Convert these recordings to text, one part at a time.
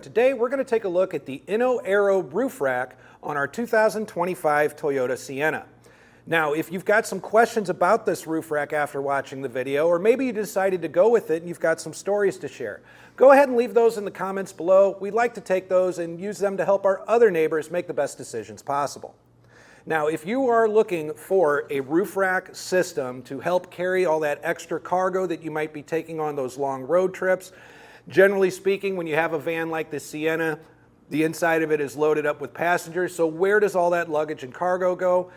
Today we're going to take a look at the Inno Aero roof rack on our 2025 Toyota Sienna. Now, if you've got some questions about this roof rack after watching the video, or maybe you decided to go with it and you've got some stories to share, go ahead and leave those in the comments below. We'd like to take those and use them to help our other neighbors make the best decisions possible. Now, if you are looking for a roof rack system to help carry all that extra cargo that you might be taking on those long road trips, generally speaking, when you have a van like the Sienna, the inside of it is loaded up with passengers. So where does all that luggage and cargo go?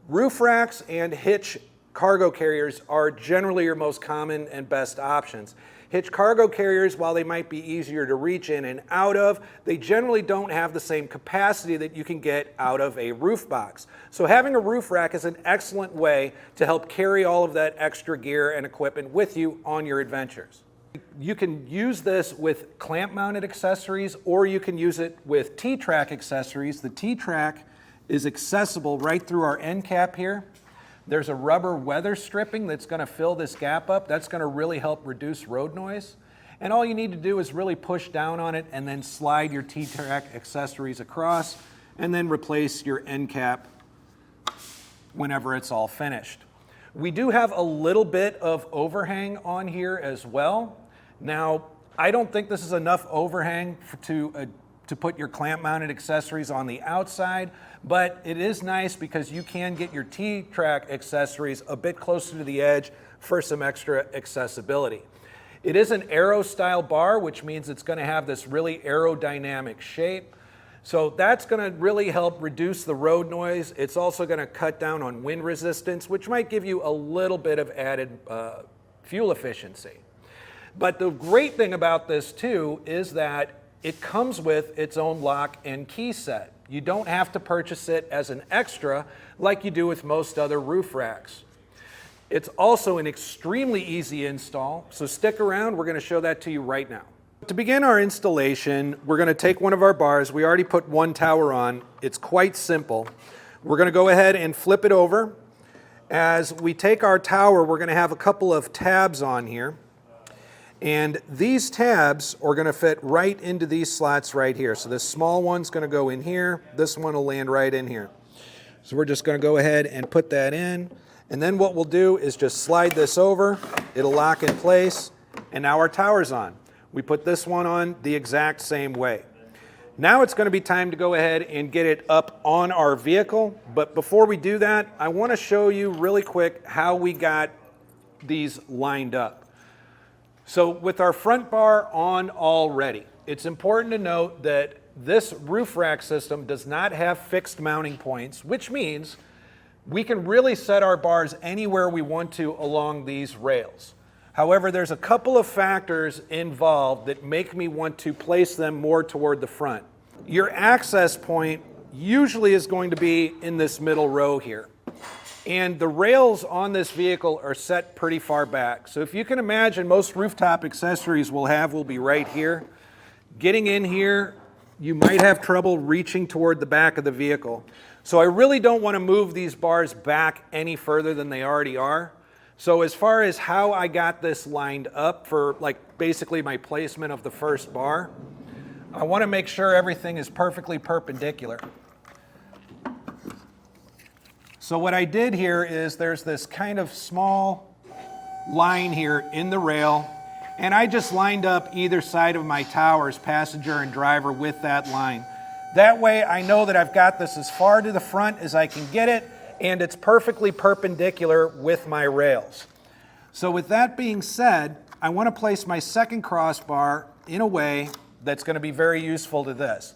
Roof racks and hitch cargo carriers are generally your most common and best options. Hitch cargo carriers, while they might be easier to reach in and out of, they generally don't have the same capacity that you can get out of a roof box. So having a roof rack is an excellent way to help carry all of that extra gear and equipment with you on your adventures. You can use this with clamp mounted accessories, or you can use it with T-track accessories. The T-track is accessible right through our end cap here. There's a rubber weather stripping that's going to fill this gap up. That's going to really help reduce road noise. And all you need to do is really push down on it and then slide your T-track accessories across and then replace your end cap whenever it's all finished. We do have a little bit of overhang on here as well. Now, I don't think this is enough overhang to put your clamp mounted accessories on the outside, but it is nice because you can get your T-track accessories a bit closer to the edge for some extra accessibility. It is an Aero-style bar, which means it's going to have this really aerodynamic shape. So that's going to really help reduce the road noise. It's also going to cut down on wind resistance, which might give you a little bit of added fuel efficiency. But the great thing about this too is that it comes with its own lock and key set. You don't have to purchase it as an extra like you do with most other roof racks. It's also an extremely easy install, so stick around. We're going to show that to you right now. To begin our installation, we're going to take one of our bars. We already put one tower on. It's quite simple. We're going to go ahead and flip it over. As we take our tower, we're going to have a couple of tabs on here. And these tabs are going to fit right into these slots right here. So this small one's going to go in here. This one will land right in here. So we're just going to go ahead and put that in. And then what we'll do is just slide this over. It'll lock in place. And now our tower's on. We put this one on the exact same way. Now it's going to be time to go ahead and get it up on our vehicle. But before we do that, I want to show you really quick how we got these lined up. So with our front bar on already, it's important to note that this roof rack system does not have fixed mounting points, which means we can really set our bars anywhere we want to along these rails. However, there's a couple of factors involved that make me want to place them more toward the front. Your access point usually is going to be in this middle row here. And the rails on this vehicle are set pretty far back. So if you can imagine, most rooftop accessories will be right here. Getting in here, you might have trouble reaching toward the back of the vehicle. So I really don't want to move these bars back any further than they already are. So as far as how I got this lined up for basically my placement of the first bar, I want to make sure everything is perfectly perpendicular. So what I did here is there's this kind of small line here in the rail, and I just lined up either side of my towers, passenger and driver, with that line. That way I know that I've got this as far to the front as I can get it, and it's perfectly perpendicular with my rails. So with that being said, I want to place my second crossbar in a way that's going to be very useful to this.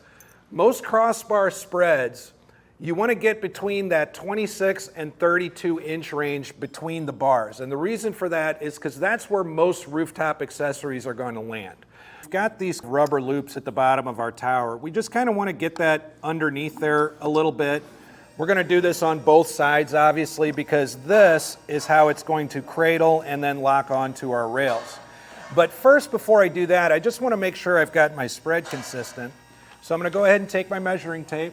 Most crossbar spreads, you want to get between that 26 and 32 inch range between the bars. And the reason for that is because that's where most rooftop accessories are going to land. We've got these rubber loops at the bottom of our tower. We just kind of want to get that underneath there a little bit. We're going to do this on both sides, obviously, because this is how it's going to cradle and then lock onto our rails. But first, before I do that, I just want to make sure I've got my spread consistent. So I'm going to go ahead and take my measuring tape.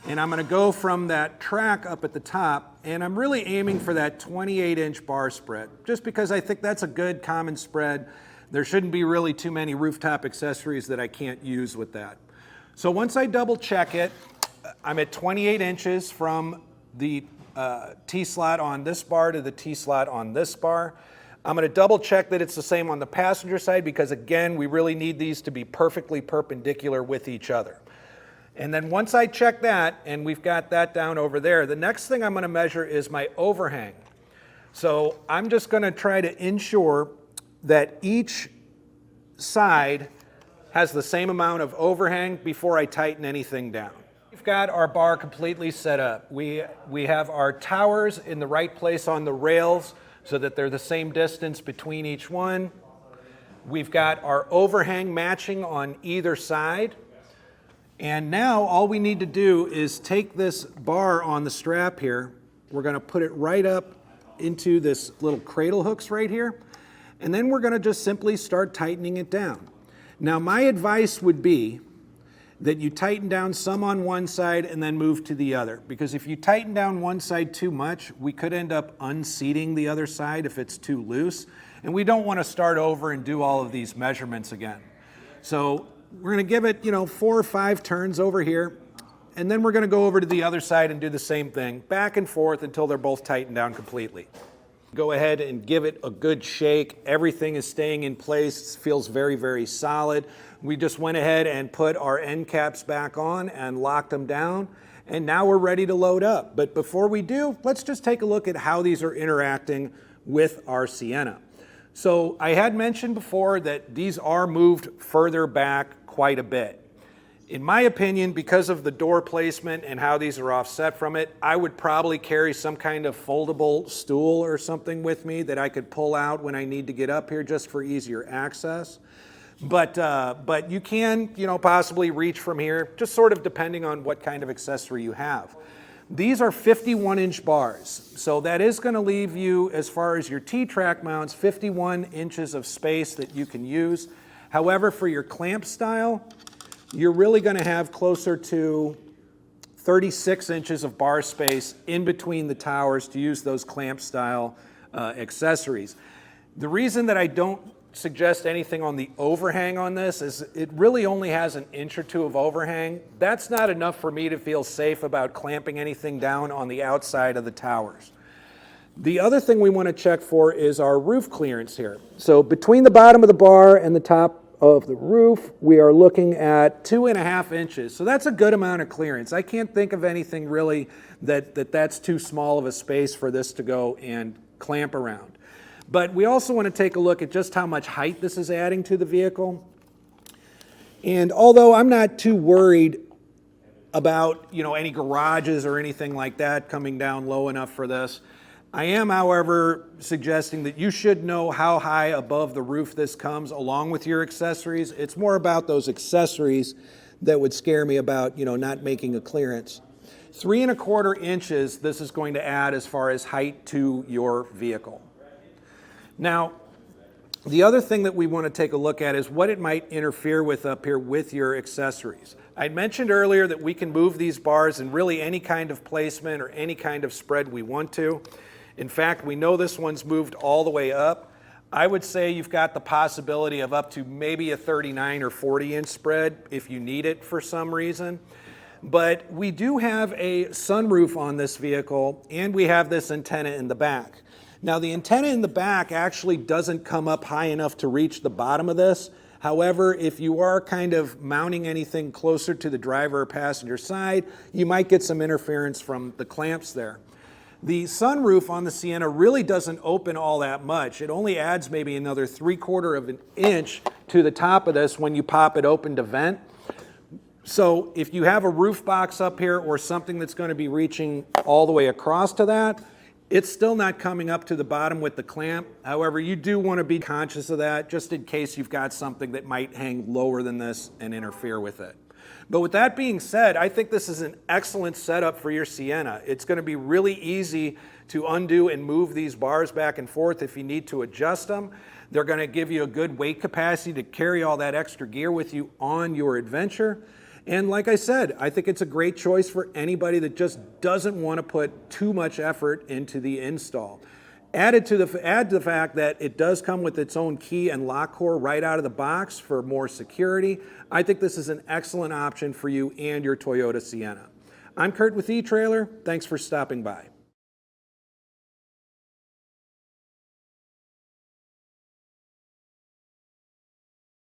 And I'm going to go from that track up at the top, and I'm really aiming for that 28-inch bar spread, just because I think that's a good common spread There shouldn't be really too many rooftop accessories that I can't use with that. So once I double check it, I'm at 28 inches from the T-slot on this bar to the T-slot on this bar. I'm going to double check that it's the same on the passenger side because, again, we really need these to be perfectly perpendicular with each other. And then once I check that, and we've got that down over there, the next thing I'm going to measure is my overhang. So I'm just going to try to ensure that each side has the same amount of overhang before I tighten anything down. We've got our bar completely set up. We have our towers in the right place on the rails so that they're the same distance between each one. We've got our overhang matching on either side. And now all we need to do is take this bar on the strap here. We're going to put it right up into this little cradle hooks right here. And then we're going to just simply start tightening it down. Now my advice would be that you tighten down some on one side and then move to the other. Because if you tighten down one side too much, we could end up unseating the other side if it's too loose. And we don't want to start over and do all of these measurements again. So we're going to give it, 4 or 5 turns over here. And then we're going to go over to the other side and do the same thing, back and forth until they're both tightened down completely. Go ahead and give it a good shake. Everything is staying in place. It feels very, very solid. We just went ahead and put our end caps back on and locked them down. And now we're ready to load up. But before we do, let's just take a look at how these are interacting with our Sienna. So I had mentioned before that these are moved further back quite a bit. In my opinion, because of the door placement and how these are offset from it, I would probably carry some kind of foldable stool or something with me that I could pull out when I need to get up here just for easier access. But you can, possibly reach from here, just sort of depending on what kind of accessory you have. These are 51-inch bars, so that is going to leave you, as far as your T-track mounts, 51 inches of space that you can use. However, for your clamp style, you're really going to have closer to 36 inches of bar space in between the towers to use those clamp style accessories. The reason that I don't suggest anything on the overhang on this is it really only has 1 inch or 2 of overhang. That's not enough for me to feel safe about clamping anything down on the outside of the towers. The other thing we want to check for is our roof clearance here. So between the bottom of the bar and the top of the roof, we are looking at 2.5 inches. So that's a good amount of clearance. I can't think of anything really that's too small of a space for this to go and clamp around. But we also want to take a look at just how much height this is adding to the vehicle. And although I'm not too worried about, any garages or anything like that coming down low enough for this, I am, however, suggesting that you should know how high above the roof this comes along with your accessories. It's more about those accessories that would scare me about, not making a clearance. 3.25 inches this is going to add as far as height to your vehicle. Now, the other thing that we want to take a look at is what it might interfere with up here with your accessories. I mentioned earlier that we can move these bars in really any kind of placement or any kind of spread we want to. In fact, we know this one's moved all the way up. I would say you've got the possibility of up to maybe a 39 or 40 inch spread if you need it for some reason. But we do have a sunroof on this vehicle, and we have this antenna in the back. Now the antenna in the back actually doesn't come up high enough to reach the bottom of this. However, if you are kind of mounting anything closer to the driver or passenger side, you might get some interference from the clamps there. The sunroof on the Sienna really doesn't open all that much. It only adds maybe another 3/4 inch to the top of this when you pop it open to vent. So if you have a roof box up here or something that's going to be reaching all the way across to that, it's still not coming up to the bottom with the clamp. However, you do want to be conscious of that just in case you've got something that might hang lower than this and interfere with it. But with that being said, I think this is an excellent setup for your Sienna. It's going to be really easy to undo and move these bars back and forth if you need to adjust them. They're going to give you a good weight capacity to carry all that extra gear with you on your adventure. And like I said, I think it's a great choice for anybody that just doesn't want to put too much effort into the install. Add to the fact that it does come with its own key and lock core right out of the box for more security. I think this is an excellent option for you and your Toyota Sienna. I'm Kurt with eTrailer. Thanks for stopping by.